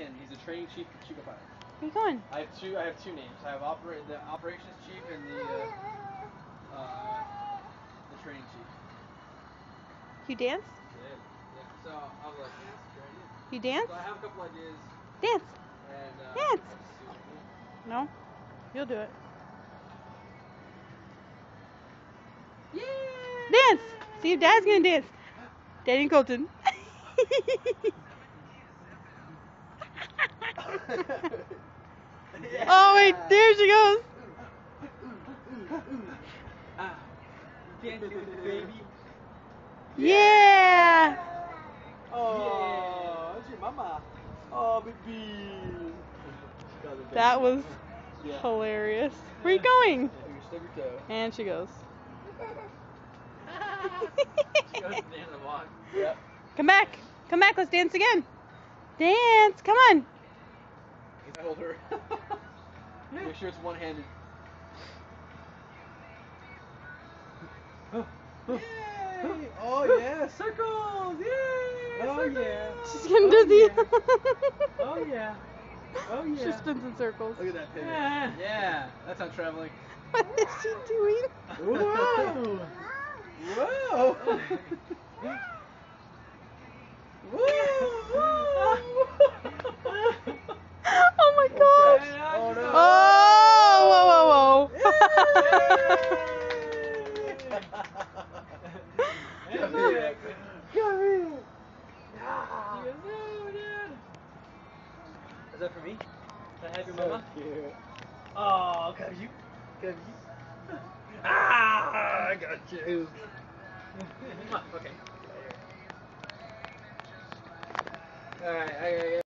Ken. He's a training chief for Chico Fire. Where you going? I have two names. I have the operations chief and the training chief. You dance? Yeah. So I was like, You dance? so I have a couple ideas. Dance. And Dance. I'll just see what I do. No? You'll do it. Yeah. Dance! See if Dad's gonna dance. Daddy and Colton. Yeah. Oh wait, there she goes. Dance with the baby. Yeah! Oh, that's your mama. Oh, baby. That was hilarious. Where are you going? Stub your toe. And she goes. She goes at the end of the walk. Yep. Come back. Come back. Let's dance again. Dance. Come on. I hold her. Make sure it's one-handed. Yay! Oh yeah, circles! Yay! Oh circles! Yeah. She's getting dizzy. Oh yeah. Oh yeah. She spins in circles. Look at that pivot. Yeah, that's not traveling. What is she doing? Whoa! Whoa! Oh my gosh! Oh no! Oh! Whoa! Whoa! Whoa! Come here! Come here! Is that for me? Can I have your mama? Cute. Oh, got you. Got you. Ah, I got you. Okay. Alright,